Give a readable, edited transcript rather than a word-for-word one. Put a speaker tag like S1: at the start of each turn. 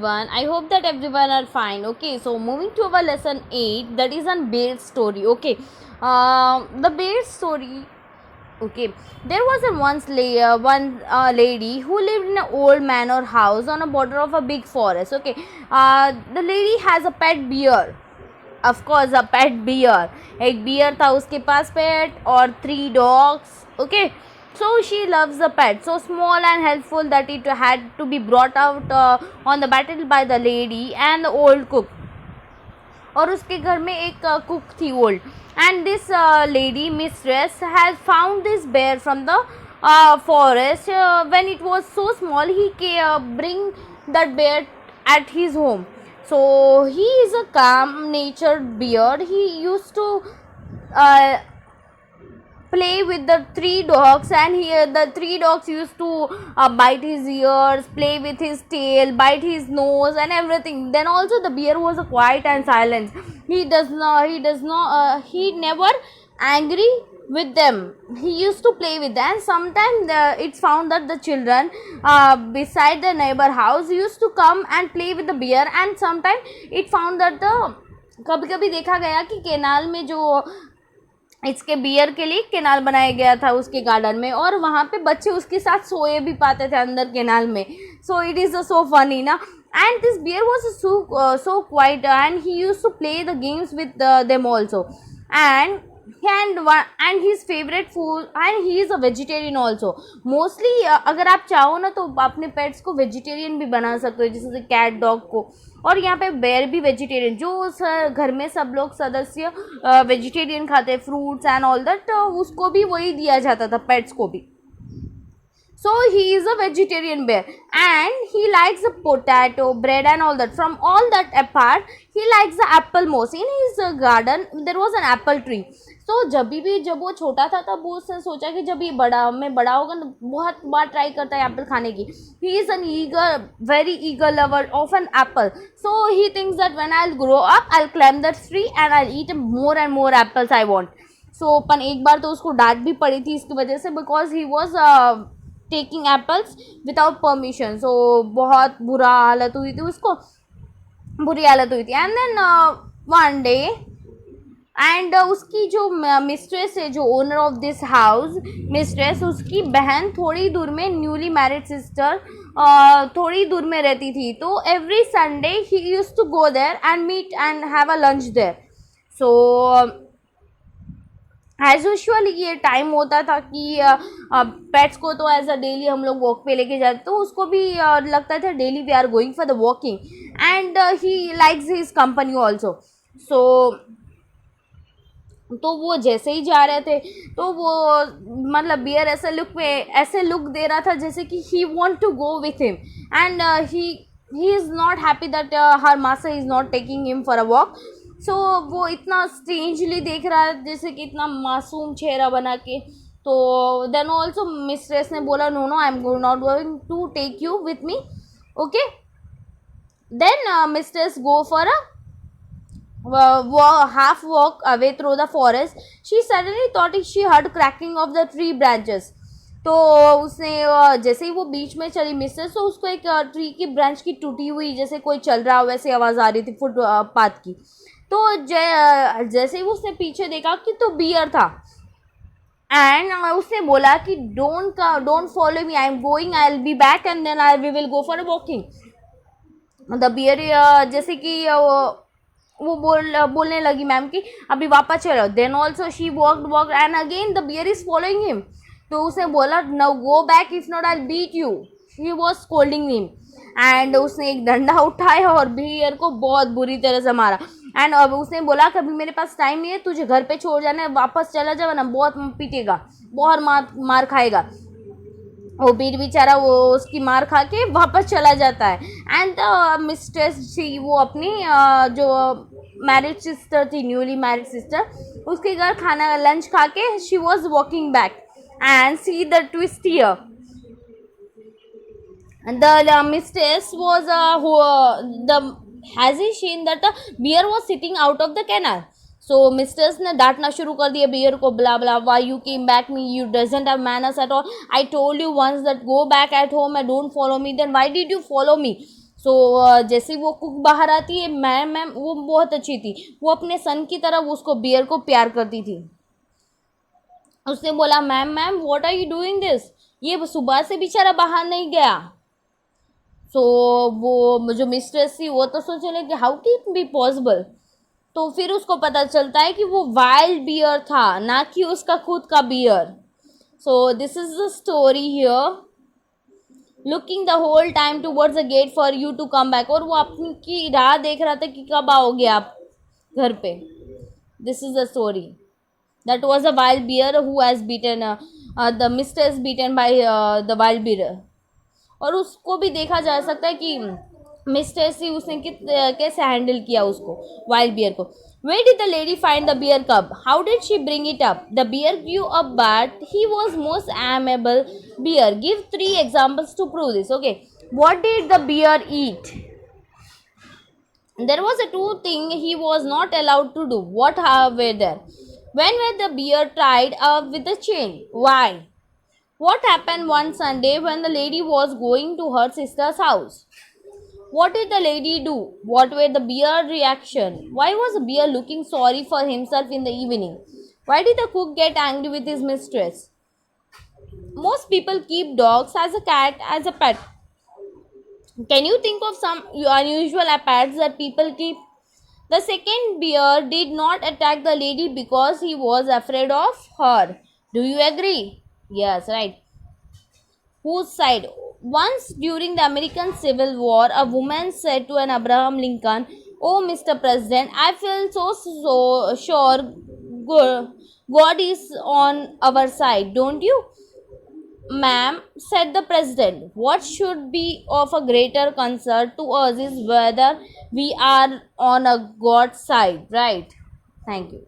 S1: One, I hope that everyone are fine. Okay, so moving to our lesson 8, that is on bear story. Okay, the bear story. Okay, there was a one lady who lived in an old manor house on a border of a big forest. Okay, the lady has a pet bear. Of course, a pet bear. एक bear था उसके पास pet और 3 dogs. Okay, so she loves the pet, so small and helpful that it had to be brought out on the battle by the lady and the old cook. और उसके घर में एक cook थी old, and this lady mistress has found this bear from the forest. When it was so small, he bring that bear at his home. So he is a calm natured bear. He used to uh, play with the 3 dogs, and here the 3 dogs used to bite his ears, play with his tail, bite his nose and everything. Then also the bear was quiet and silent. He never angry with them. He used to play with them. And sometimes it's found that the children beside the neighbor house used to come and play with the bear, and sometimes it found that the कभी कभी देखा गया कि canal में जो इसके beer के लिए केनाल बनाया गया था उसके गार्डन में, और वहाँ पे बच्चे उसके साथ सोए भी पाते थे अंदर केनाल में. So it is so funny ना. And this bear was so quiet and he use to play the games with them also. And his favorite food, and he is a vegetarian also. Mostly अगर आप चाहो ना तो अपने pets को vegetarian भी बना सकते हो, जैसे कैट डॉग को. और यहाँ पे बेयर भी वेजिटेरियन, जो घर में सब लोग सदस्य वेजिटेरियन खाते हैं, फ्रूट्स एंड ऑल दैट, उसको भी वही दिया जाता था, पेट्स को भी. So he is a vegetarian bear, and he likes the potato, bread and all that. From all that apart, he likes the apple most. In his garden there was an apple tree. So जब वो छोटा था तब वो उसने सोचा कि जब ये बड़ा होगा ना, बहुत बार ट्राई करता है एप्पल खाने की. He is an very eager lover of an apple. So he thinks that when I'll grow up, I'll climb that tree and I'll eat more and more apples I want. So पर एक बार तो उसको डांट भी पड़ी थी इसकी वजह से, because he was taking apples without permission. So बहुत बुरा हालत हुई थी उसको, बुरी हालत हुई थी. And then one day, and उसकी जो मिस्ट्रेस है, जो owner of this house mistress, उसकी बहन थोड़ी दूर में, न्यूली मैरिड सिस्टर थोड़ी दूर में रहती थी. तो every Sunday he used to go there and meet and have a lunch there. So as usual ये टाइम होता था कि पेट्स को तो एज अ डेली हम लोग वॉक पे लेके जाते, तो उसको भी लगता था daily we are going for the walking, and he likes his company also. So तो वो जैसे ही जा रहे थे तो वो मतलब बियर ऐसे लुक दे रहा था जैसे कि he want to go with him, and he is not happy that her master is not taking him for a walk. So वो इतना स्ट्रेंजली देख रहा है, जैसे कि इतना मासूम चेहरा बना के. तो देन ऑल्सो मिस्ट्रेस ने बोला no I am not going to take you with me. Okay, then mistress go for a half walk away through the forest. She suddenly thought she heard cracking of the tree branches. तो उसने जैसे ही वो बीच में चली mistress, तो उसको एक tree की ब्रांच की टूटी हुई, जैसे कोई चल रहा हो वैसे आवाज़ आ रही थी फुटपाथ की. तो जैसे ही उसने पीछे देखा कि तो बियर था, एंड उसने बोला कि don't follow me, I am going, I will be back and then we will go for a walking. The bear जैसे कि वो बोलने लगी मैम कि अभी वापस चलो. Then also she walk and again the bear is following him. तो उसने बोला now go back, if not I will beat you. She was scolding him, and उसने एक डंडा उठाया और बियर को बहुत बुरी तरह से मारा. एंड अब उसने बोला कि अभी मेरे पास टाइम नहीं है, तुझे घर पे छोड़ जाना है, वापस चला जाओ ना, बहुत पीटेगा, बहुत मार खाएगा. वो बीर बेचारा वो उसकी मार खा के वापस चला जाता है. एंड मिस्ट्रेस थी वो अपनी जो मैरिड सिस्टर थी, न्यूली मैरिड सिस्टर, उसके घर खाना लंच खा के she was walking back. And see the twist here, the mistress was has he seen that the bear was sitting out of the canal. So mistress ने डांटना शुरू कर दिया बियर को, blah blah, why you came back me, you doesn't have manners at all, I told you once that go back at home and don't follow me, then why did you follow me. सो जैसे वो cook बाहर आती है, ma'am ma'am वो बहुत अच्छी थी, वो अपने सन की तरह उसको बियर को प्यार करती थी। उसने बोला ma'am ma'am what are you doing this, ये सुबह से बेचारा बाहर नहीं गया। सो वो जो मिस्ट्रेस थी वो तो सोचने लगी how can it be possible. तो फिर उसको पता चलता है कि वो वाइल्ड बियर था, ना कि उसका खुद का bear. So this is the story here, looking the whole time towards the gate for you to come back. और वो अपनी की राह देख रहा था कि कब आओगे आप घर पे। This is the story, that was a wild bear who has beaten the mister beaten by the wild bear. और उसको भी देखा जा सकता है कि मिस्टर सी उसने कैसे हैंडल किया उसको, वाइल्ड बियर को। Where did the lady find the beer cup? How did she bring it up? The beer grew up, but he was most amiable beer. Give 3 examples to prove this. Okay, what did the beer eat? There was a two thing he was not allowed to do. What were there? When were the beer tied up with a chain? Why? What happened one Sunday when the lady was going to her sister's house? What did the lady do? What were the bear reaction? Why was the bear looking sorry for himself in the evening? Why did the cook get angry with his mistress? Most people keep dogs as a cat as a pet. Can you think of some unusual pets that people keep? The second bear did not attack the lady because he was afraid of her. Do you agree? Yes, right. Whose side? Once during the American Civil War, a woman said to an Abraham Lincoln, "Oh, Mr. President, I feel so sure God is on our side, don't you?" "Ma'am," said the president, "what should be of a greater concern to us is whether we are on a God's side, right?" Thank you.